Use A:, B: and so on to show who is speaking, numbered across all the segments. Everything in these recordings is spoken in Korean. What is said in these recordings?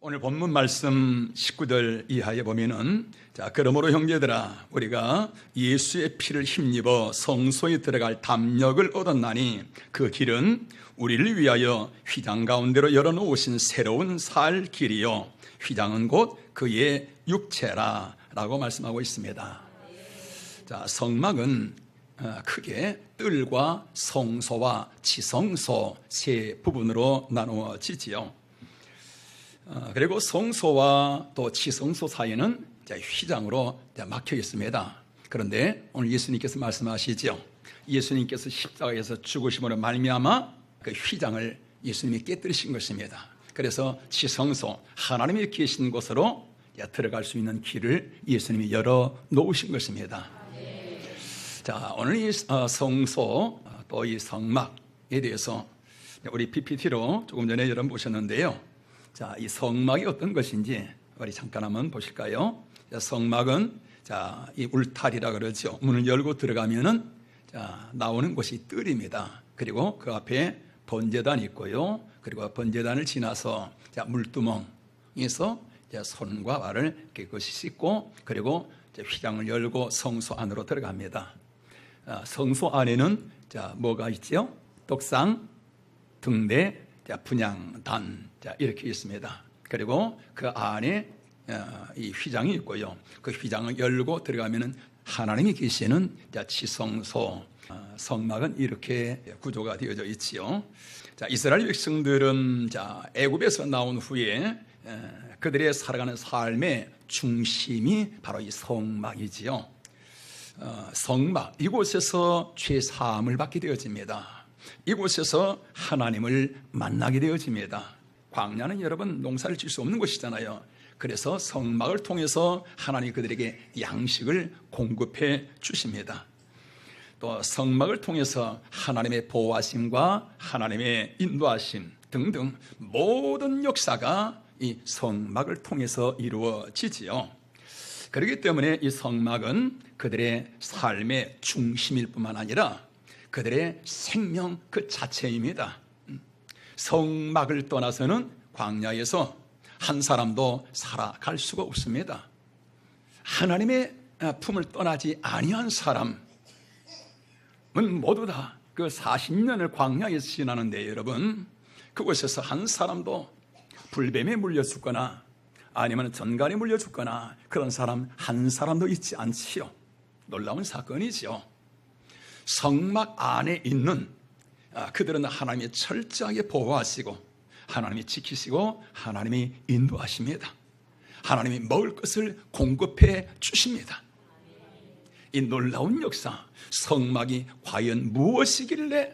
A: 오늘 본문 말씀 19절 이하에 보면은 그러므로 형제들아 우리가 예수의 피를 힘입어 성소에 들어갈 담력을 얻었나니 그 길은 우리를 위하여 휘장 가운데로 열어놓으신 새로운 살 길이요 휘장은 곧 그의 육체라 라고 말씀하고 있습니다. 성막은 크게 뜰과 성소와 지성소 세 부분으로 나누어지지요. 그리고 성소와 또 지성소 사이는 휘장으로 막혀 있습니다. 그런데 오늘 예수님께서 말씀하시죠. 예수님께서 십자가에서 죽으심으로 말미암아 그 휘장을 예수님이 깨뜨리신 것입니다. 그래서 지성소, 하나님이 계신 곳으로 들어갈 수 있는 길을 예수님이 열어 놓으신 것입니다. 오늘 이 성소 또 이 성막에 대해서 우리 PPT로 조금 전에 여러분 보셨는데요. 이 성막이 어떤 것인지 우리 잠깐 한번 보실까요? 성막은 이 울타리라 그러죠. 문을 열고 들어가면은 나오는 곳이 뜰입니다. 그리고 그 앞에 번제단이 있고요. 그리고 번제단을 지나서 물두멍에서 손과 발을 깨끗이 씻고 그리고 휘장을 열고 성소 안으로 들어갑니다. 성소 안에는 뭐가 있죠? 떡상, 등대, 분향단 이렇게 있습니다. 그리고 그 안에 이 휘장이 있고요. 그 휘장을 열고 들어가면은 하나님이 계시는 지성소, 성막은 이렇게 구조가 되어져 있지요. 이스라엘 백성들은 애굽에서 나온 후에 그들의 살아가는 삶의 중심이 바로 이 성막이지요. 성막, 이곳에서 죄 사함을 받게 되어집니다. 이곳에서 하나님을 만나게 되어집니다. 광야는 여러분 농사를 질 수 없는 곳이잖아요. 그래서 성막을 통해서 하나님이 그들에게 양식을 공급해 주십니다. 또 성막을 통해서 하나님의 보호하심과 하나님의 인도하심 등등 모든 역사가 이 성막을 통해서 이루어지지요. 그렇기 때문에 이 성막은 그들의 삶의 중심일 뿐만 아니라 그들의 생명 그 자체입니다. 성막을 떠나서는 광야에서 한 사람도 살아갈 수가 없습니다. 하나님의 품을 떠나지 아니한 사람은 모두 다 그 40년을 광야에서 지나는데 여러분 그곳에서 한 사람도 불뱀에 물려 죽거나 아니면 전갈에 물려 죽거나 그런 사람 한 사람도 있지 않지요. 놀라운 사건이지요. 성막 안에 있는 그들은 하나님이 철저하게 보호하시고 하나님이 지키시고 하나님이 인도하십니다. 하나님이 먹을 것을 공급해 주십니다. 이 놀라운 역사, 성막이 과연 무엇이길래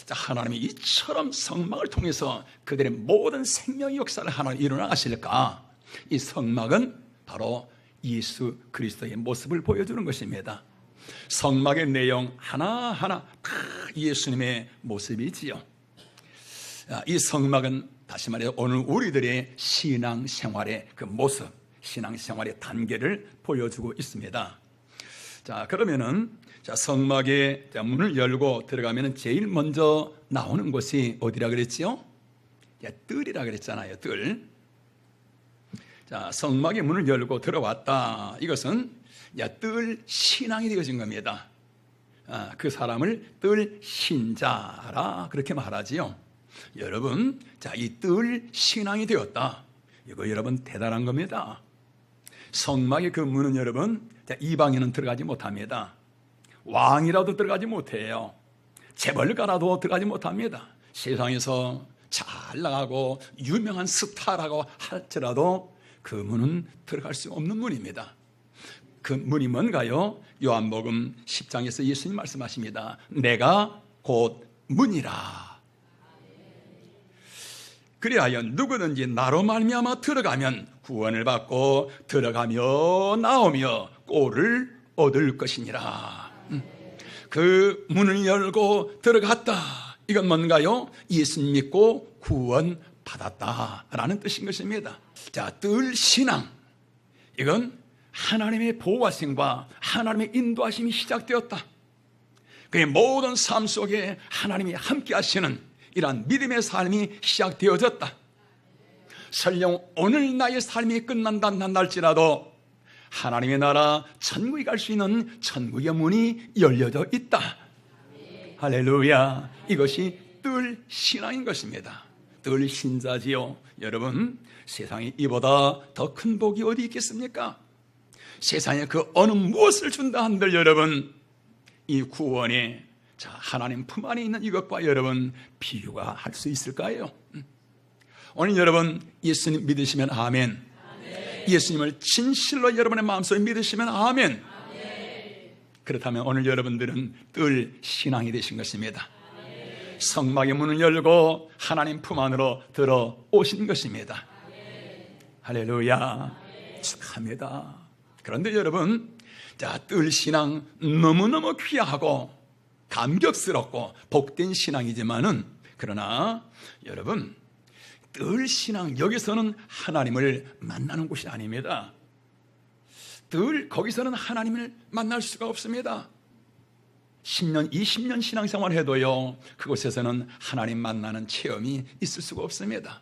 A: 하나님이 이처럼 성막을 통해서 그들의 모든 생명의 역사를 하나님 일어나 가실까? 이 성막은 바로 예수 그리스도의 모습을 보여주는 것입니다. 성막의 내용 하나하나 다 예수님의 모습이지요. 이 성막은 다시 말해 오늘 우리들의 신앙생활의 그 모습, 신앙생활의 단계를 보여주고 있습니다. 그러면은 성막의 문을 열고 들어가면은 제일 먼저 나오는 곳이 어디라 그랬지요? 뜰이라 그랬잖아요. 뜰. 성막의 문을 열고 들어왔다. 이것은 뜰 신앙이 되어진 겁니다. 그 사람을 뜰 신자라 그렇게 말하지요. 여러분, 이 뜰 신앙이 되었다. 이거 여러분 대단한 겁니다. 성막의 그 문은 여러분 이방인은 들어가지 못합니다. 왕이라도 들어가지 못해요. 재벌가라도 들어가지 못합니다. 세상에서 잘 나가고 유명한 스타라고 할지라도 그 문은 들어갈 수 없는 문입니다. 그 문이 뭔가요? 요한복음 10장에서 예수님 말씀하십니다. 내가 곧 문이라. 그리하여 누구든지 나로 말미암아 들어가면 구원을 받고 들어가며 나오며 꼴을 얻을 것이니라. 그 문을 열고 들어갔다. 이건 뭔가요? 예수님 믿고 구원 받았다라는 뜻인 것입니다. 뜰 신앙, 이건 하나님의 보호하심과 하나님의 인도하심이 시작되었다. 그의 모든 삶 속에 하나님이 함께 하시는 이러한 믿음의 삶이 시작되어졌다. 설령 오늘 나의 삶이 끝난다 할지라도 하나님의 나라 천국에 갈 수 있는 천국의 문이 열려져 있다. 할렐루야. 이것이 뜰 신앙인 것입니다. 뜰 신자지요. 여러분, 세상에 이보다 더 큰 복이 어디 있겠습니까? 세상에 그 어느 무엇을 준다 한들 여러분, 이 구원에 하나님 품 안에 있는 이것과 여러분 비교가 할 수 있을까요? 오늘 여러분 예수님 믿으시면 아멘. 예수님을 진실로 여러분의 마음속에 믿으시면 아멘. 그렇다면 오늘 여러분들은 뜰 신앙이 되신 것입니다. 성막의 문을 열고 하나님 품 안으로 들어오신 것입니다. 할렐루야. 축하합니다. 그런데 여러분, 뜰 신앙 너무너무 귀하고 감격스럽고 복된 신앙이지만은, 그러나 여러분, 뜰 신앙, 여기서는 하나님을 만나는 곳이 아닙니다. 늘 거기서는 하나님을 만날 수가 없습니다. 10년, 20년 신앙생활 해도요, 그곳에서는 하나님 만나는 체험이 있을 수가 없습니다.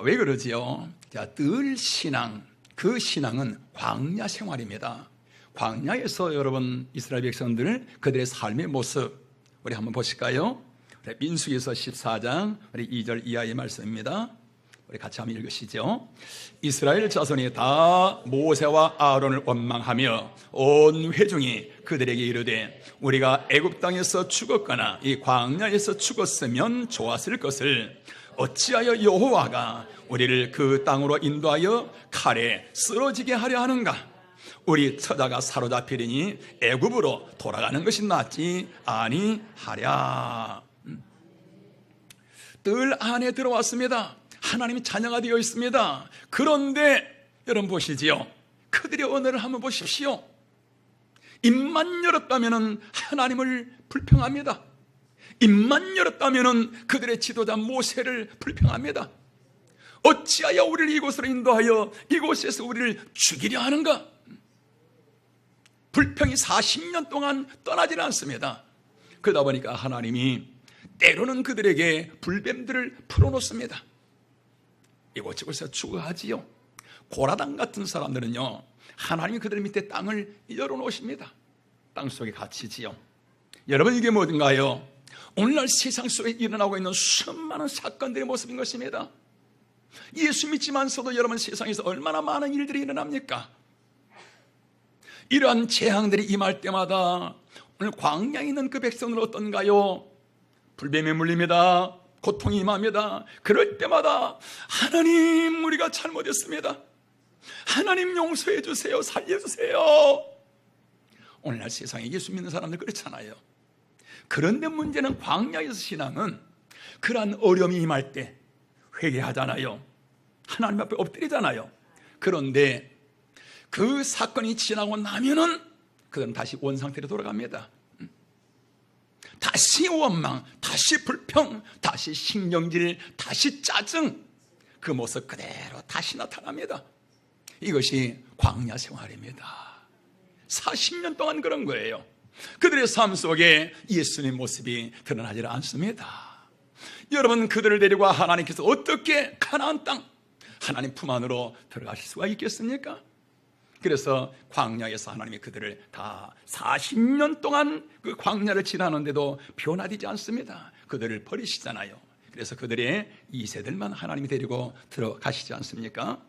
A: 왜 그러지요? 늘 신앙, 그 신앙은 광야 생활입니다. 광야에서 여러분 이스라엘 백성들 그들의 삶의 모습 우리 한번 보실까요? 민수기서 14장 우리 2절 이하의 말씀입니다. 우리 같이 한번 읽으시죠. 이스라엘 자손이 다 모세와 아론을 원망하며 온 회중이 그들에게 이르되 우리가 애굽 땅에서 죽었거나 이 광야에서 죽었으면 좋았을 것을 어찌하여 여호와가 우리를 그 땅으로 인도하여 칼에 쓰러지게 하려 하는가? 우리 처자가 사로잡히리니 애굽으로 돌아가는 것이 낫지 아니하랴. 뜰 안에 들어왔습니다. 하나님이 자녀가 되어 있습니다. 그런데 여러분 보시지요. 그들의 언어를 한번 보십시오. 입만 열었다면 하나님을 불평합니다. 입만 열었다면 그들의 지도자 모세를 불평합니다. 어찌하여 우리를 이곳으로 인도하여 이곳에서 우리를 죽이려 하는가? 불평이 40년 동안 떠나질 않습니다. 그러다 보니까 하나님이 때로는 그들에게 불뱀들을 풀어놓습니다. 이곳저곳에서 죽어하지요. 고라당 같은 사람들은요, 하나님이 그들 밑에 땅을 열어놓으십니다. 땅속에 갇히지요. 여러분, 이게 뭐든가요? 오늘날 세상 속에 일어나고 있는 수많은 사건들의 모습인 것입니다. 예수 믿지만서도 여러분 세상에서 얼마나 많은 일들이 일어납니까? 이러한 재앙들이 임할 때마다 오늘 광야에 있는 그 백성은 어떤가요? 불뱀에 물립니다. 고통이 임합니다. 그럴 때마다 하나님, 우리가 잘못했습니다. 하나님 용서해 주세요. 살려주세요. 오늘날 세상에 예수 믿는 사람들 그렇잖아요. 그런데 문제는 광야에서 신앙은 그러한 어려움이 임할 때 회개하잖아요. 하나님 앞에 엎드리잖아요. 그런데 그 사건이 지나고 나면은 그들은 다시 원상태로 돌아갑니다. 다시 원망, 다시 불평, 다시 신경질, 다시 짜증, 그 모습 그대로 다시 나타납니다. 이것이 광야 생활입니다. 40년 동안 그런 거예요. 그들의 삶 속에 예수님 모습이 드러나지 않습니다. 여러분, 그들을 데리고 하나님께서 어떻게 가나안 땅, 하나님 품 안으로 들어가실 수가 있겠습니까? 그래서 광야에서 하나님이 그들을 다 40년 동안 그 광야를 지나는데도 변화되지 않습니다. 그들을 버리시잖아요. 그래서 그들의 2세들만 하나님이 데리고 들어가시지 않습니까?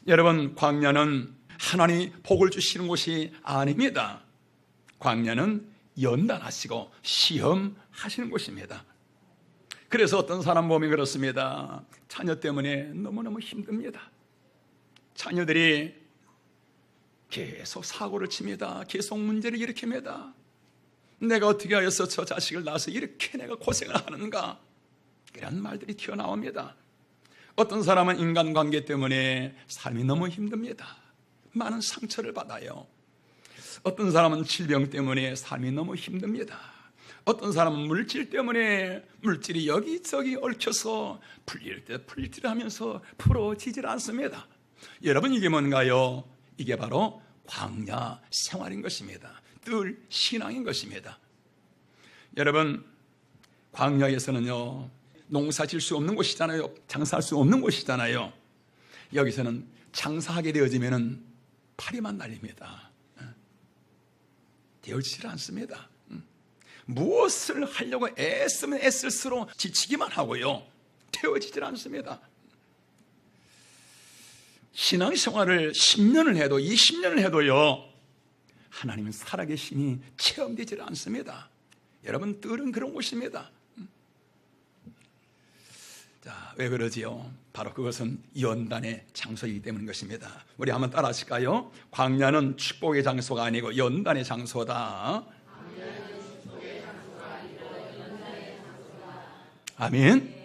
A: 여러분, 광야는 하나님이 복을 주시는 곳이 아닙니다. 광야는 연단하시고 시험하시는 곳입니다. 그래서 어떤 사람 몸이 그렇습니다. 자녀 때문에 너무너무 힘듭니다. 자녀들이 계속 사고를 칩니다. 계속 문제를 일으킵니다. 내가 어떻게 하여서 저 자식을 낳아서 이렇게 내가 고생을 하는가? 이런 말들이 튀어나옵니다. 어떤 사람은 인간관계 때문에 삶이 너무 힘듭니다. 많은 상처를 받아요. 어떤 사람은 질병 때문에 삶이 너무 힘듭니다. 어떤 사람은 물질 때문에 물질이 여기저기 얽혀서 풀릴 때 하면서 풀어지질 않습니다. 여러분, 이게 뭔가요? 이게 바로 광야 생활인 것입니다. 뜰 신앙인 것입니다. 여러분, 광야에서는요, 농사 질 수 없는 곳이잖아요. 장사할 수 없는 곳이잖아요. 여기서는 장사하게 되어지면 파리만 날립니다. 되어지질 않습니다. 무엇을 하려고 애쓰면 애쓸수록 지치기만 하고요. 되어지질 않습니다. 신앙생활을 10년을 해도 20년을 해도요, 하나님은 살아계심이 체험되질 않습니다. 여러분, 뜰은 그런 곳입니다. 자, 왜 그러지요? 바로 그것은 연단의 장소이기 때문인 것입니다. 우리 한번 따라 하실까요? 광야는 축복의 장소가 아니고 연단의 장소다. 아멘.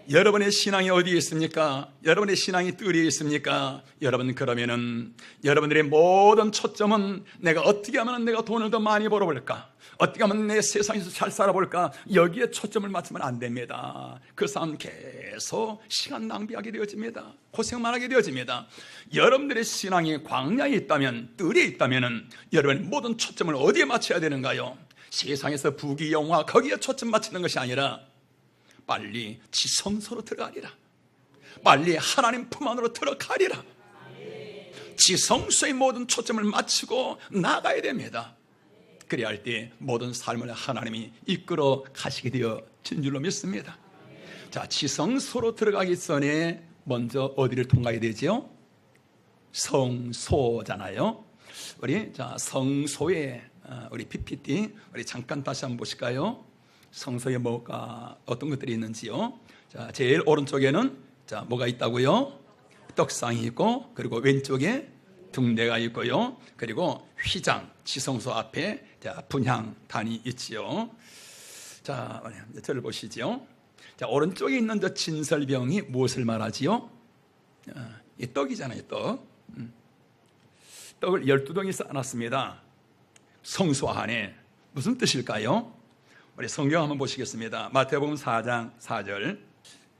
A: 여러분의 신앙이 어디에 있습니까? 여러분의 신앙이 뜰에 있습니까? 여러분, 그러면은 여러분들의 모든 초점은 내가 어떻게 하면 내가 돈을 더 많이 벌어볼까? 어떻게 하면 내 세상에서 잘 살아볼까? 여기에 초점을 맞추면 안 됩니다. 그 사람 계속 시간 낭비하게 되어집니다. 고생만 하게 되어집니다. 여러분들의 신앙이 광야에 있다면, 뜰에 있다면 여러분의 모든 초점을 어디에 맞춰야 되는가요? 세상에서 부귀영화 거기에 초점 맞추는 것이 아니라 빨리 지성소로 들어가리라. 빨리 하나님 품 안으로 들어가리라. 지성소의 모든 초점을 맞추고 나가야 됩니다. 그래야 할 때 모든 삶을 하나님이 이끌어 가시게 되어진 줄로 믿습니다. 자, 지성소로 들어가기 전에 먼저 어디를 통과해야 되죠? 성소잖아요. 우리 성소에 우리 PPT 우리 잠깐 다시 한번 보실까요? 성소에 뭐가 어떤 것들이 있는지요. 자, 제일 오른쪽에는 뭐가 있다고요? 떡상이 있고, 그리고 왼쪽에 등대가 있고요. 그리고 휘장, 지성소 앞에 분향단이 있지요. 자, 저를 보시죠. 자, 오른쪽에 있는 저 진설병이 무엇을 말하지요? 이 떡이잖아요, 떡. 떡을 12덩이 쌓아놨습니다. 성소 안에. 무슨 뜻일까요? 우리 성경 한번 보시겠습니다. 마태복음 4장 4절.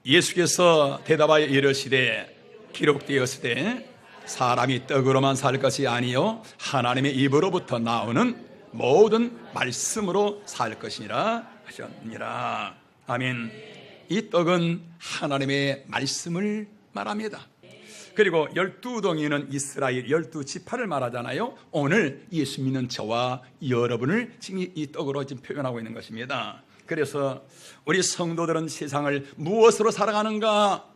A: 예수께서 대답하여 이르시되 기록되었으되 사람이 떡으로만 살 것이 아니요 하나님의 입으로부터 나오는 모든 말씀으로 살 것이니라 하셨느니라. 아멘. 이 떡은 하나님의 말씀을 말합니다. 그리고 12덩이는 이스라엘 12지파를 말하잖아요. 오늘 예수 믿는 저와 여러분을 지금 이 떡으로 지금 표현하고 있는 것입니다. 그래서 우리 성도들은 세상을 무엇으로 살아가는가?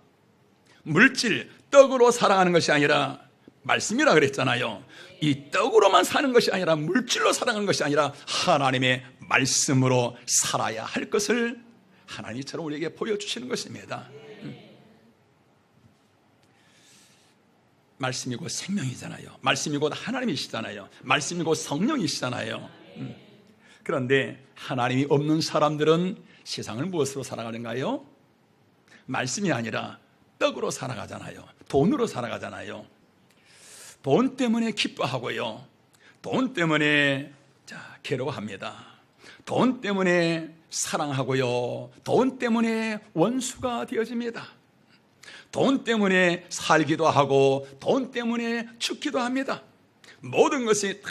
A: 물질, 떡으로 살아가는 것이 아니라, 말씀이라 그랬잖아요. 이 떡으로만 사는 것이 아니라, 물질로 살아가는 것이 아니라 하나님의 말씀으로 살아야 할 것을 하나님처럼 우리에게 보여주시는 것입니다. 말씀이 곧 생명이잖아요. 말씀이 곧 하나님이시잖아요. 말씀이 곧 성령이시잖아요. 그런데 하나님이 없는 사람들은 세상을 무엇으로 살아가는가요? 말씀이 아니라 떡으로 살아가잖아요. 돈으로 살아가잖아요. 돈 때문에 기뻐하고요. 돈 때문에 괴로워합니다. 돈 때문에 사랑하고요. 돈 때문에 원수가 되어집니다. 돈 때문에 살기도 하고 돈 때문에 죽기도 합니다. 모든 것이 다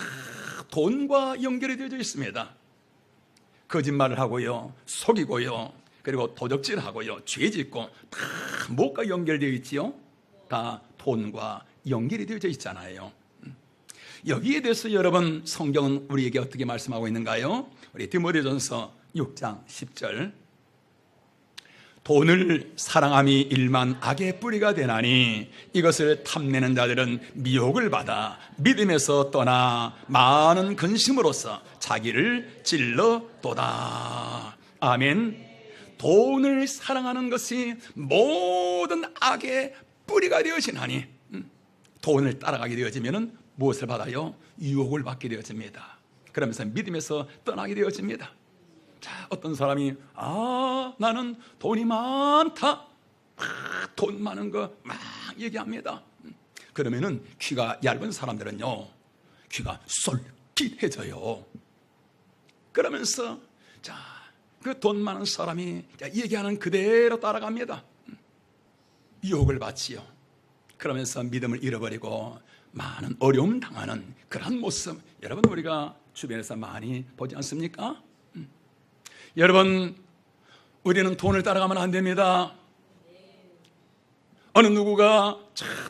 A: 돈과 연결이 되어 있습니다. 거짓말을 하고요, 속이고요, 그리고 도적질하고요, 죄짓고 다 뭐가 연결되어 있지요? 다 돈과 연결이 되어 있잖아요. 여기에 대해서 여러분, 성경은 우리에게 어떻게 말씀하고 있는가요? 우리 디모데전서 6장 10절. 돈을 사랑함이 일만 악의 뿌리가 되나니 이것을 탐내는 자들은 미혹을 받아 믿음에서 떠나 많은 근심으로써 자기를 찔러도다. 아멘. 돈을 사랑하는 것이 모든 악의 뿌리가 되어지나니, 돈을 따라가게 되어지면 무엇을 받아요? 유혹을 받게 되어집니다. 그러면서 믿음에서 떠나게 되어집니다. 자, 어떤 사람이 나는 돈이 많다, 돈 많은 거 막 얘기합니다. 그러면은 귀가 얇은 사람들은요, 귀가 솔깃해져요. 그러면서 그 돈 많은 사람이 얘기하는 그대로 따라갑니다. 유혹을 받지요. 그러면서 믿음을 잃어버리고 많은 어려움 당하는 그런 모습, 여러분, 우리가 주변에서 많이 보지 않습니까? 여러분, 우리는 돈을 따라가면 안 됩니다. 어느 누구가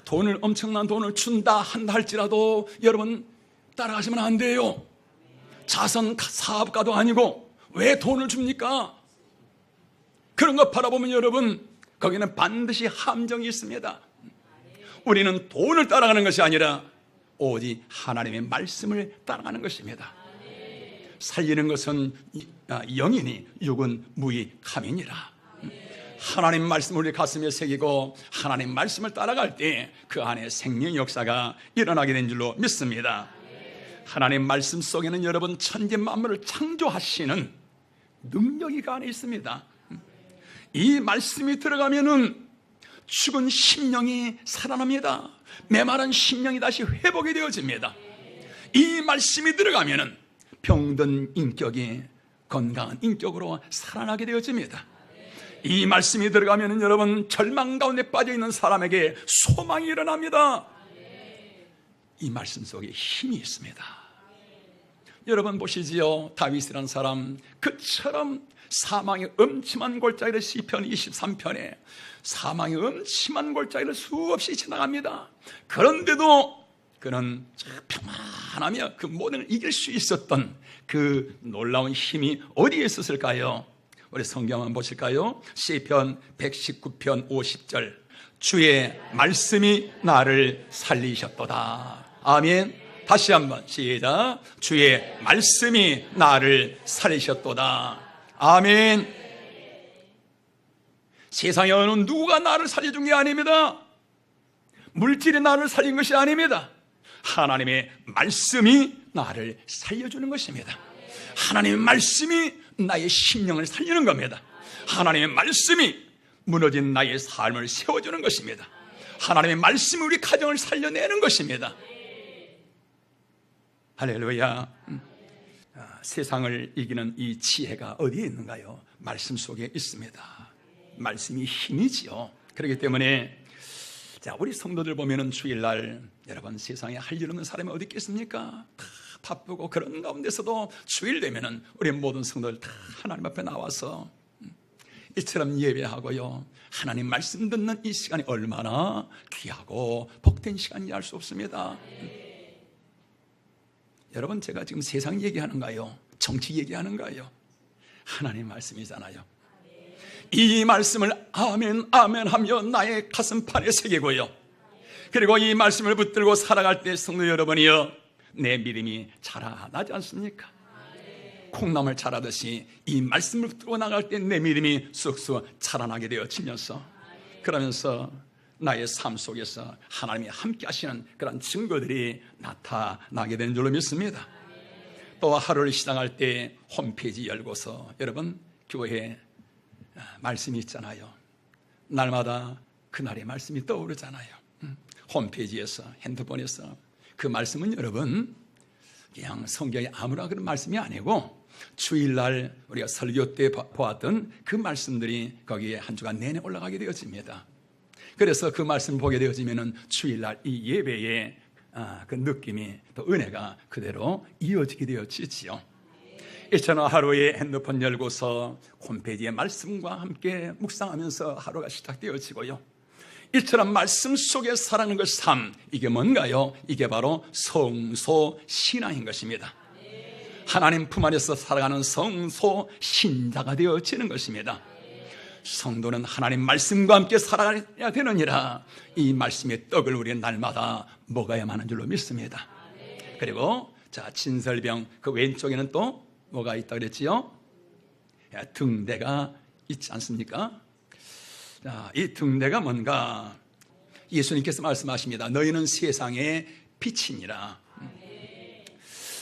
A: 돈을, 엄청난 돈을 준다 한다 할지라도 여러분 따라가시면 안 돼요. 자선 사업가도 아니고 왜 돈을 줍니까? 그런 거 바라보면 여러분, 거기는 반드시 함정이 있습니다. 우리는 돈을 따라가는 것이 아니라 오직 하나님의 말씀을 따라가는 것입니다. 살리는 것은 영이니 육은 무익함이니라. 하나님 말씀을 우리 가슴에 새기고 하나님 말씀을 따라갈 때 그 안에 생명의 역사가 일어나게 된 줄로 믿습니다. 하나님 말씀 속에는 여러분 천지 만물을 창조하시는 능력이 그 안에 있습니다. 이 말씀이 들어가면은 죽은 심령이 살아납니다. 메마른 심령이 다시 회복이 되어집니다. 이 말씀이 들어가면은 병든 인격이 건강한 인격으로 살아나게 되어집니다. 이 말씀이 들어가면은 여러분 절망 가운데 빠져있는 사람에게 소망이 일어납니다. 이 말씀 속에 힘이 있습니다. 여러분 보시지요. 다윗이라는 사람, 그처럼 사망의 음침한 골짜기를 시편 23편에 사망의 음침한 골짜기를 수없이 지나갑니다. 그런데도 그는 평안하며 그 모든 걸 이길 수 있었던 그 놀라운 힘이 어디에 있었을까요? 우리 성경 한번 보실까요? 시편 119편 50절, 주의 말씀이 나를 살리셨도다. 아멘. 다시 한번 시작. 주의 말씀이 나를 살리셨도다. 아멘. 세상에 어느 누구가 나를 살려준 게 아닙니다. 물질이 나를 살린 것이 아닙니다. 하나님의 말씀이 나를 살려주는 것입니다. 하나님의 말씀이 나의 심령을 살리는 겁니다. 하나님의 말씀이 무너진 나의 삶을 세워주는 것입니다. 하나님의 말씀이 우리 가정을 살려내는 것입니다. 할렐루야. 세상을 이기는 이 지혜가 어디에 있는가요? 말씀 속에 있습니다. 말씀이 힘이지요. 그렇기 때문에 우리 성도들 보면은 주일날 여러분 세상에 할 일 없는 사람이 어디 있겠습니까? 다 바쁘고 그런 가운데서도 주일 되면은 우리 모든 성도들 다 하나님 앞에 나와서 이처럼 예배하고요, 하나님 말씀 듣는 이 시간이 얼마나 귀하고 복된 시간인지 알 수 없습니다. 여러분 제가 지금 세상 얘기하는가요? 정치 얘기하는가요? 하나님 말씀이잖아요. 이 말씀을 아멘 아멘 하며 나의 가슴판에 새기고요, 그리고 이 말씀을 붙들고 살아갈 때 성도 여러분이요, 내 믿음이 자라나지 않습니까? 콩나물 자라듯이 이 말씀을 붙들고 나갈 때 내 믿음이 쑥쑥 자라나게 되어지면서, 그러면서 나의 삶 속에서 하나님이 함께 하시는 그런 증거들이 나타나게 되는 줄로 믿습니다. 또 하루를 시작할 때 홈페이지 열고서 여러분 교회 말씀이 있잖아요. 날마다 그날의 말씀이 떠오르잖아요. 홈페이지에서, 핸드폰에서. 그 말씀은 여러분 그냥 성경에 아무나 그런 말씀이 아니고 주일날 우리가 설교 때 보았던 그 말씀들이 거기에 한 주간 내내 올라가게 되어집니다. 그래서 그 말씀을 보게 되어지면 주일날 이 예배의 그 느낌이, 또 은혜가 그대로 이어지게 되어지지요. 이처럼 하루에 핸드폰 열고서 홈페이지의 말씀과 함께 묵상하면서 하루가 시작되어지고요, 이처럼 말씀 속에 살아가는 것 삶, 이게 뭔가요? 이게 바로 성소 신앙인 것입니다. 하나님 품 안에서 살아가는 성소 신자가 되어지는 것입니다. 성도는 하나님 말씀과 함께 살아가야 되느니라. 이 말씀의 떡을 우리는 날마다 먹어야만 하는 줄로 믿습니다. 그리고 진설병 그 왼쪽에는 또 뭐가 있다고 그랬지요? 등대가 있지 않습니까? 이 등대가 뭔가? 예수님께서 말씀하십니다. 너희는 세상의 빛이니라.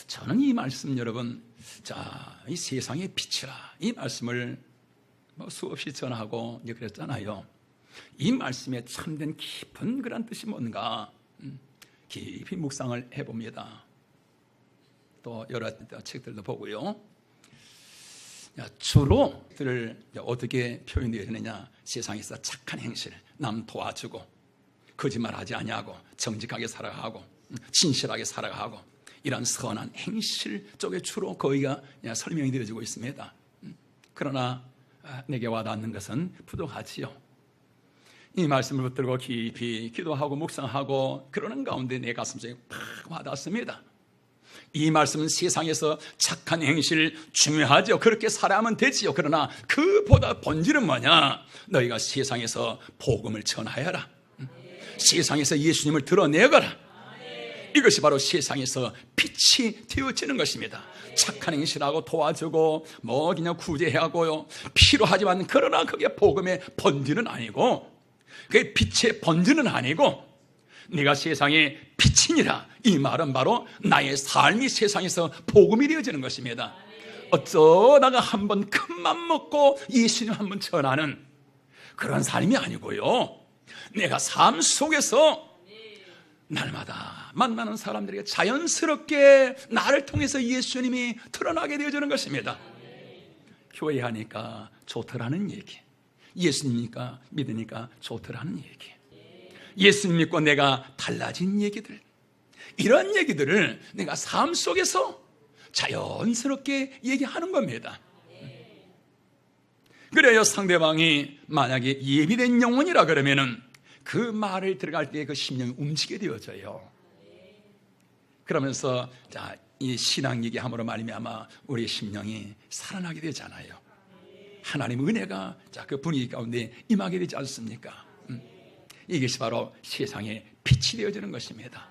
A: 저는 이 말씀 여러분, 이 세상의 빛이라, 이 말씀을 수없이 전하고 이제 그랬잖아요. 이 말씀에 참된 깊은 그런 뜻이 뭔가 깊이 묵상을 해봅니다. 또 여러 책들도 보고요. 주로 들을 어떻게 표현되어 있느냐? 세상에서 착한 행실, 남 도와주고 거짓말하지 아니하고 정직하게 살아가고 진실하게 살아가고 이런 선한 행실 쪽에 주로 거기가 설명이 되어지고 있습니다. 그러나 내게 와닿는 것은 부족하지요. 이 말씀을 붙들고 깊이 기도하고 묵상하고 그러는 가운데 내 가슴속에 팍 와닿습니다. 이 말씀은 세상에서 착한 행실 중요하죠. 그렇게 살아야만 되지요. 그러나 그보다 본질은 뭐냐? 너희가 세상에서 복음을 전하여라. 세상에서 예수님을 드러내거라. 이것이 바로 세상에서 빛이 되어지는 것입니다. 착한 행실하고 도와주고 뭐 그냥 구제하고요 필요하지만, 그러나 그게 복음의 본질은 아니고, 그게 빛의 본질은 아니고, 네가 세상의 빛이니라. 이 말은 바로 나의 삶이 세상에서 복음이 되어지는 것입니다. 어쩌다가 한번 큰맘 먹고 예수님 한번 전하는 그런 삶이 아니고요, 내가 삶 속에서 날마다 만나는 사람들에게 자연스럽게 나를 통해서 예수님이 드러나게 되어지는 것입니다. 교회 하니까 좋더라는 얘기, 예수님이니까 믿으니까 좋더라는 얘기, 예수님 믿고 내가 달라진 얘기들, 이런 얘기들을 내가 삶 속에서 자연스럽게 얘기하는 겁니다. 그래요, 상대방이 만약에 예비된 영혼이라 그러면은 그 말을 들어갈 때 그 심령이 움직이게 되어져요. 그러면서 이 신앙 얘기함으로 말미암아 우리의 심령이 살아나게 되잖아요. 하나님의 은혜가 그 분위기 가운데 임하게 되지 않습니까? 이것이 바로 세상의 빛이 되어지는 것입니다.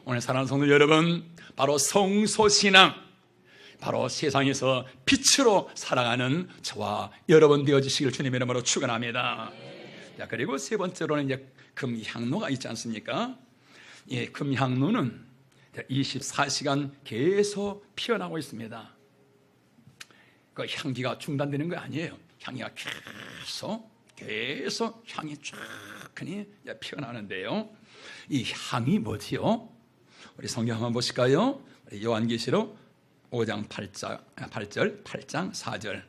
A: 오늘 사랑하는 성도 여러분, 바로 성소신앙, 바로 세상에서 빛으로 살아가는 저와 여러분 되어주시길 주님의 이름으로 축원합니다. 자, 그리고 세 번째로는 이제 금향로가 있지 않습니까? 예, 금향로는 24시간 계속 피어나고 있습니다. 그 향기가 중단되는 거 아니에요. 향기가 계속 향이 쫙 피어나는데요. 이 향이 뭐지요? 우리 성경 한번 보실까요? 요한계시록 5장 8장 4절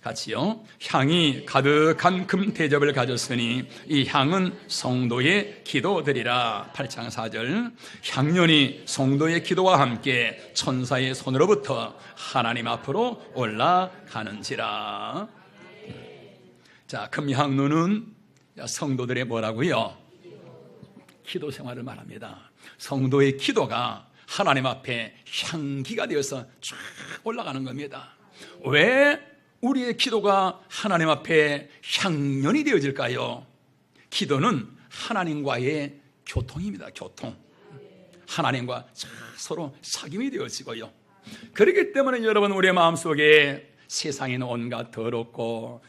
A: 같이요. 향이 가득한 금 대접을 가졌으니 이 향은 성도의 기도들이라. 8장 4절. 향연이 성도의 기도와 함께 천사의 손으로부터 하나님 앞으로 올라가는지라. 자, 금향로는 성도들의 뭐라고요? 기도 생활을 말합니다. 성도의 기도가 하나님 앞에 향기가 되어서 쫙 올라가는 겁니다. 왜 우리의 기도가 하나님 앞에 향연이 되어질까요? 기도는 하나님과의 교통입니다. 교통. 하나님과 서로 사귐이 되어지고요. 그렇기 때문에 여러분, 우리의 마음속에 세상에 있는 온갖 더럽고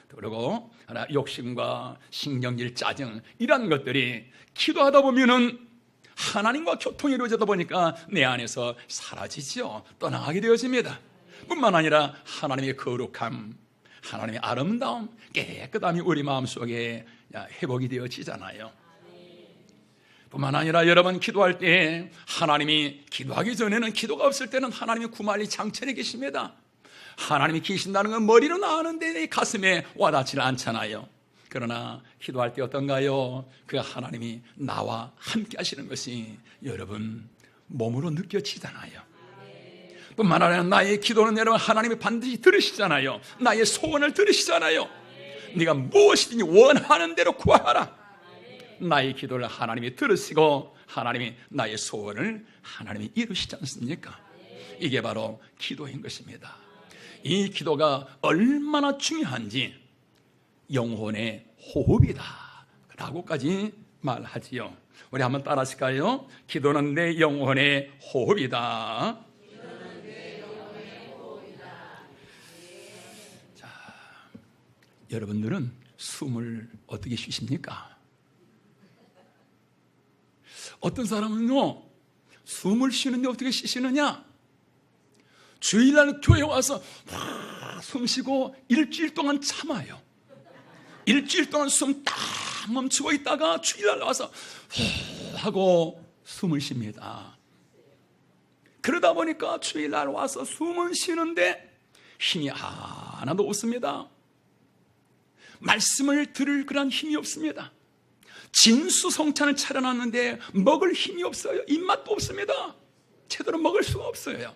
A: 욕심과 신경질, 짜증, 이런 것들이 기도하다 보면은 하나님과 교통이 이루어지다 보니까 내 안에서 사라지죠. 떠나가게 되어집니다. 뿐만 아니라 하나님의 거룩함, 하나님의 아름다움, 깨끗함이 우리 마음속에 회복이 되어지잖아요. 뿐만 아니라 여러분, 기도할 때 하나님이, 기도하기 전에는, 기도가 없을 때는 하나님이 구말리 장천에 계십니다. 하나님이 계신다는 건 머리로 아는데 내 가슴에 와닿지 않잖아요. 그러나 기도할 때 어떤가요? 그 하나님이 나와 함께 하시는 것이 여러분 몸으로 느껴지잖아요. 뿐만 아니라 나의 기도는 여러분 하나님이 반드시 들으시잖아요. 나의 소원을 들으시잖아요. 네가 무엇이든지 원하는 대로 구하라. 나의 기도를 하나님이 들으시고 하나님이 나의 소원을 하나님이 이루시지 않습니까? 이게 바로 기도인 것입니다. 이 기도가 얼마나 중요한지 영혼의 호흡이다 라고까지 말하지요. 우리 한번 따라 하실까요? 기도는 내 영혼의 호흡이다. 자, 여러분들은 숨을 어떻게 쉬십니까? 어떤 사람은요, 숨을 쉬는데 어떻게 쉬시느냐? 주일날 교회 와서 숨 쉬고 일주일 동안 참아요. 일주일 동안 숨 딱 멈추고 있다가 주일날 와서 하고 숨을 쉽니다. 그러다 보니까 주일날 와서 숨은 쉬는데 힘이 하나도 없습니다. 말씀을 들을 그런 힘이 없습니다. 진수성찬을 차려놨는데 먹을 힘이 없어요. 입맛도 없습니다. 제대로 먹을 수가 없어요.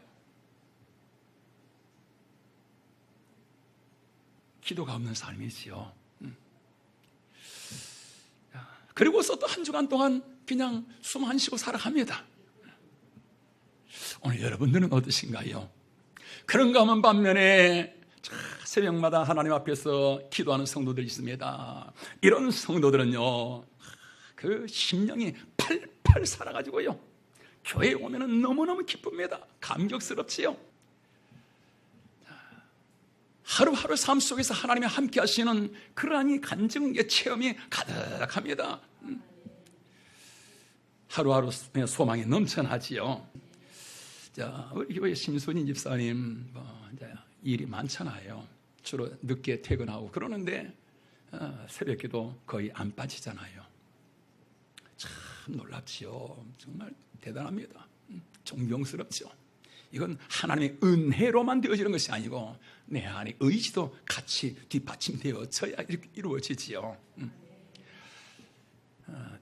A: 기도가 없는 삶이지요. 그리고서 또 한 주간 동안 그냥 숨 안 쉬고 살아갑니다. 오늘 여러분들은 어떠신가요? 그런가 하면 반면에 새벽마다 하나님 앞에서 기도하는 성도들이 있습니다. 이런 성도들은요, 그 심령이 팔팔 살아가지고요, 교회에 오면 너무너무 기쁩니다. 감격스럽지요. 하루하루 삶 속에서 하나님이 함께 하시는 그러한 간증의 체험이 가득합니다. 하루하루 소망이 넘쳐나지요. 자, 우리 교회 심순인 집사님 이제 일이 많잖아요. 주로 늦게 퇴근하고 그러는데 새벽기도 거의 안 빠지잖아요. 참 놀랍지요. 정말 대단합니다. 존경스럽죠. 이건 하나님의 은혜로만 되어지는 것이 아니고 내 안에 의지도 같이 뒷받침되어져야 이렇게 이루어지지요.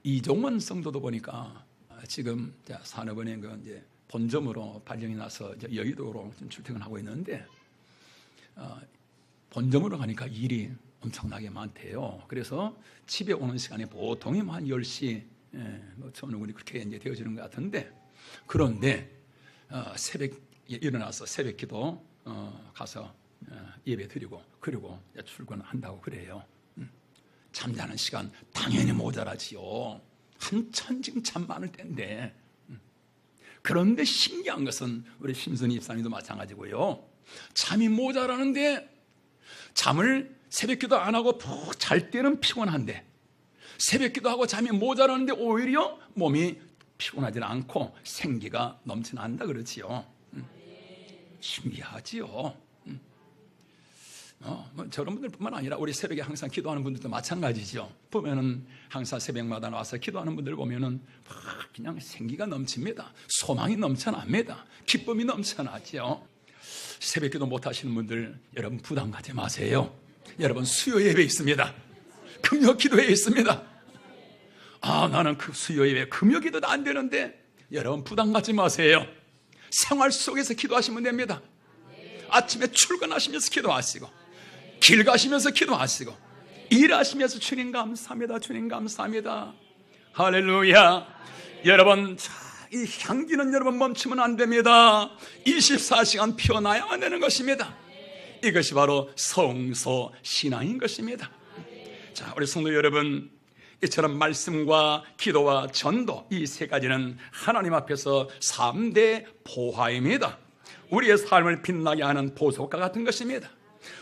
A: 이종원 성도도 보니까 지금 산업은행 이제 본점으로 발령이 나서 이제 여의도로 좀 출퇴근하고 있는데 본점으로 가니까 일이 엄청나게 많대요. 그래서 집에 오는 시간이 보통이 한 10시, 저는 그렇게 이제 되어지는 것 같은데, 그런데 새벽에 일어나서 새벽기도 가서 예배 드리고 그리고 출근한다고 그래요. 잠자는 시간 당연히 모자라지요. 한참 지금 잠 많을 때인데. 그런데 신기한 것은 우리 심순이 집사님도 마찬가지고요. 잠이 모자라는데 잠을 새벽기도 안 하고 푹 잘 때는 피곤한데 새벽기도 하고 잠이 모자라는데 오히려 몸이 피곤하지 않고 생기가 넘쳐난다 그렇지요. 신기하지요. 저런 분들뿐만 아니라 우리 새벽에 항상 기도하는 분들도 마찬가지죠. 보면은 항상 새벽마다 나와서 기도하는 분들 보면은 그냥 생기가 넘칩니다. 소망이 넘쳐납니다. 기쁨이 넘쳐나죠. 새벽기도 못하시는 분들 여러분 부담 갖지 마세요. 여러분 수요 예배 있습니다. 금요 기도회 있습니다. 나는 그 수요 예배 금요 기도도 안 되는데 여러분 부담 갖지 마세요. 생활 속에서 기도하시면 됩니다. 아침에 출근하시면서 기도하시고 길 가시면서 기도하시고 일하시면서 주님 감사합니다. 주님 감사합니다. 할렐루야. 여러분 이 향기는 여러분 멈추면 안 됩니다. 24시간 피어나야만 되는 것입니다. 이것이 바로 성소 신앙인 것입니다. 자, 우리 성도 여러분, 이처럼 말씀과 기도와 전도 이 세 가지는 하나님 앞에서 3대 보화입니다. 우리의 삶을 빛나게 하는 보석과 같은 것입니다.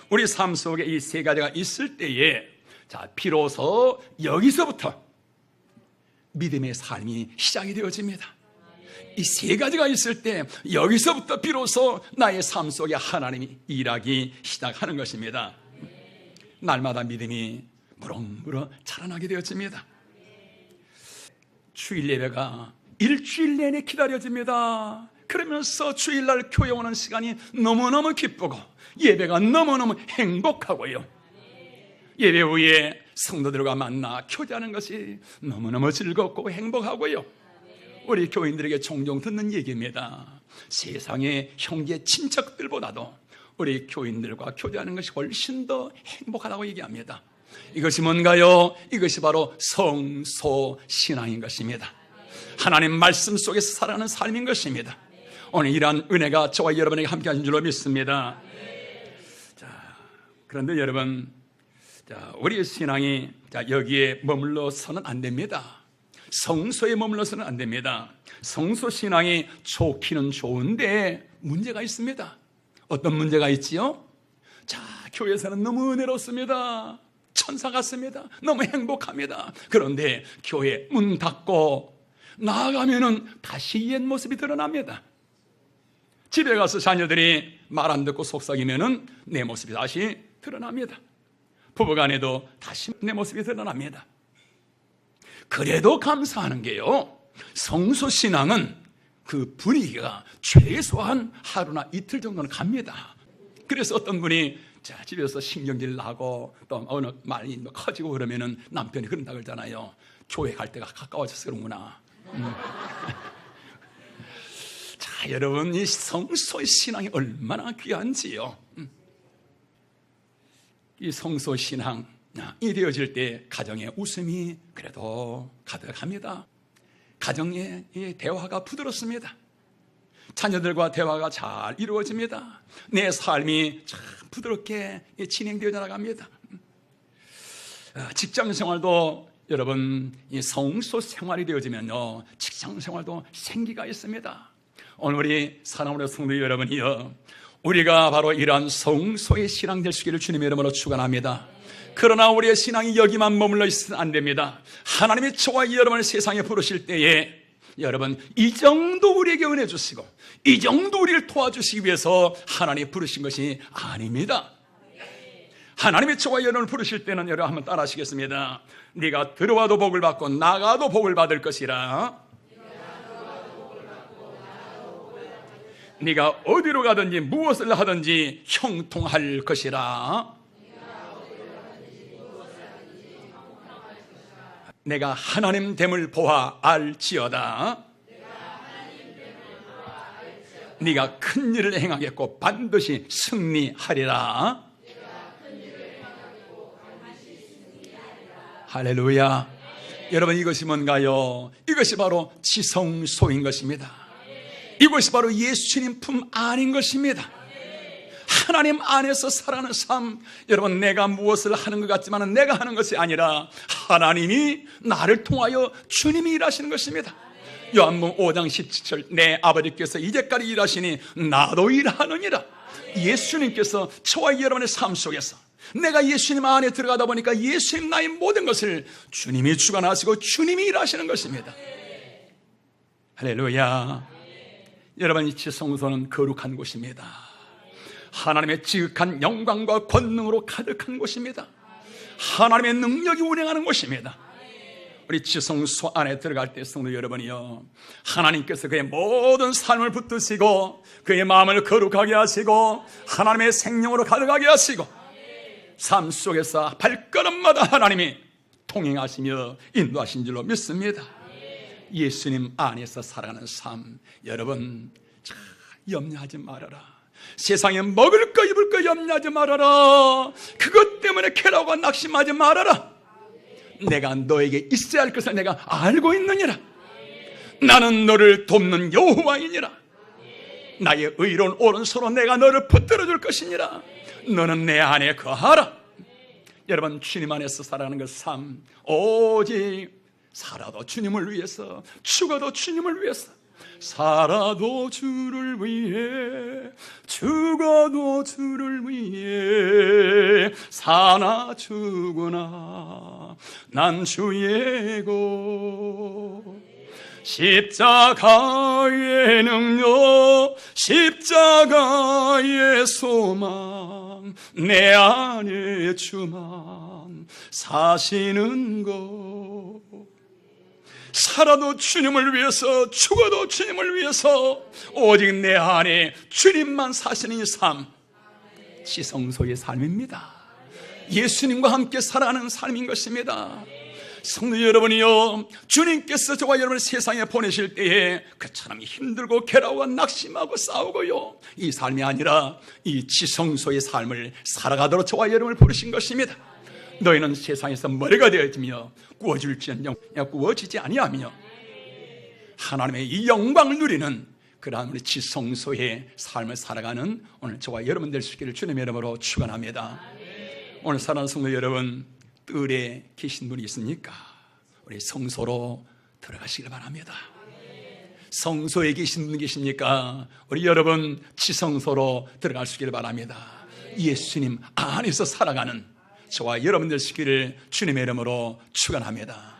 A: 우리 삶 속에 이 세 가지가 있을 때에 비로소 여기서부터 믿음의 삶이 시작이 되어집니다. 이 세 가지가 있을 때 여기서부터 비로소 나의 삶 속에 하나님이 일하기 시작하는 것입니다. 날마다 믿음이 무럭무럭 자라나게 되어집니다. 주일 예배가 일주일 내내 기다려집니다. 그러면서 주일날 교회 오는 시간이 너무너무 기쁘고 예배가 너무너무 행복하고요. 예배 후에 성도들과 만나 교제하는 것이 너무너무 즐겁고 행복하고요. 우리 교인들에게 종종 듣는 얘기입니다. 세상의 형제 친척들보다도 우리 교인들과 교제하는 것이 훨씬 더 행복하다고 얘기합니다. 이것이 뭔가요? 이것이 바로 성소신앙인 것입니다. 하나님 말씀 속에서 살아가는 삶인 것입니다. 오늘 이러한 은혜가 저와 여러분에게 함께 하신 줄로 믿습니다. 그런데 여러분, 우리의 신앙이 여기에 머물러서는 안 됩니다. 성소에 머물러서는 안 됩니다. 성소 신앙이 좋기는 좋은데 문제가 있습니다. 어떤 문제가 있지요? 교회에서는 너무 은혜롭습니다. 천사 같습니다. 너무 행복합니다. 그런데 교회 문 닫고 나아가면은 다시 옛 모습이 드러납니다. 집에 가서 자녀들이 말 안 듣고 속삭이면은 내 모습이 다시 드러납니다. 부부간에도 다시 내 모습이 드러납니다. 그래도 감사하는 게요, 성소신앙은 그 분위기가 최소한 하루나 이틀 정도는 갑니다. 그래서 어떤 분이 집에서 신경질 나고 또 어느 말이 커지고 그러면은 남편이 그런다 그러잖아요. 교회 갈 때가 가까워져서 그런구나. 여러분, 이 성소의 신앙이 얼마나 귀한지요. 이 성소 신앙이 되어질 때 가정에 웃음이 그래도 가득합니다. 가정의 대화가 부드럽습니다. 자녀들과 대화가 잘 이루어집니다. 내 삶이 참 부드럽게 진행되어 나갑니다. 직장 생활도 여러분 이 성소 생활이 되어지면요, 직장 생활도 생기가 있습니다. 오늘 우리 사랑하는 성도 여러분이요, 우리가 바로 이러한 성소의 신앙 될 수 있기를 주님의 이름으로 축원합니다. 그러나 우리의 신앙이 여기만 머물러 있으면 안 됩니다. 하나님이 저와 여러분을 세상에 부르실 때에 여러분 이 정도 우리에게 은혜 주시고 이 정도 우리를 도와주시기 위해서 하나님이 부르신 것이 아닙니다. 하나님이 저와 여러분을 부르실 때는 여러분 한번 따라 하시겠습니다. 네가 들어와도 복을 받고 나가도 복을 받을 것이라. 네가 어디로 가든지 무엇을 하든지 형통할 것이라. 내가 하나님 됨을 보아 알지어다. 네가 큰 일을 행하겠고 반드시 승리하리라. 할렐루야. 여러분 이것이 뭔가요? 이것이 바로 지성소인 것입니다. 이것이 바로 예수님 품 안인 것입니다. 하나님 안에서 살아가는 삶, 여러분 내가 무엇을 하는 것 같지만 내가 하는 것이 아니라 하나님이 나를 통하여 주님이 일하시는 것입니다. 요한복음 5장 17절, 내 아버지께서 이제까지 일하시니 나도 일하느니라. 예수님께서 저와 여러분의 삶 속에서 내가 예수님 안에 들어가다 보니까 예수님 나의 모든 것을 주님이 주관하시고 주님이 일하시는 것입니다. 할렐루야. 여러분 이 지성소는 거룩한 곳입니다. 하나님의 지극한 영광과 권능으로 가득한 곳입니다. 하나님의 능력이 운행하는 곳입니다. 우리 지성소 안에 들어갈 때 성도 여러분이요, 하나님께서 그의 모든 삶을 붙드시고 그의 마음을 거룩하게 하시고 하나님의 생명으로 가득하게 하시고 삶 속에서 발걸음마다 하나님이 통행하시며 인도하신 줄로 믿습니다. 예수님 안에서 살아가는 삶, 여러분 참 염려하지 말아라. 세상에 먹을 거 입을 거 염려하지 말아라. 그것 때문에 괴로워하고 낙심하지 말아라. 내가 너에게 있어야 할 것을 내가 알고 있느니라. 나는 너를 돕는 여호와이니라. 나의 의로운 오른손으로 내가 너를 붙들어 줄 것이니라. 너는 내 안에 거하라. 여러분 주님 안에서 살아가는 그 삶, 오직 살아도 주님을 위해서, 죽어도 주님을 위해서, 살아도 주를 위해, 죽어도 주를 위해, 사나 죽으나 난 주의 것. 십자가의 능력, 십자가의 소망, 내 안에 주만 사시는 것. 살아도 주님을 위해서, 죽어도 주님을 위해서, 오직 내 안에 주님만 사시는 이 삶, 지성소의 삶입니다. 예수님과 함께 살아가는 삶인 것입니다. 성도 여러분이요, 주님께서 저와 여러분을 세상에 보내실 때에 그처럼 힘들고 괴로워 낙심하고 싸우고요, 이 삶이 아니라 이 지성소의 삶을 살아가도록 저와 여러분을 부르신 것입니다. 너희는 세상에서 머리가 되어지며 구워질지언정 구워지지 아니하며 하나님의 이 영광을 누리는 그러한 우리 지성소의 삶을 살아가는 오늘 저와 여러분 될 수 있기를 주님의 이름으로 축원합니다. 오늘 사랑하는 성도 여러분, 뜰에 계신 분이 있습니까? 우리 성소로 들어가시길 바랍니다. 성소에 계신 분 계십니까? 우리 여러분 지성소로 들어갈 수 있기를 바랍니다. 예수님 안에서 살아가는 저와 여러분들 될 수 있기를 주님의 이름으로 축원합니다.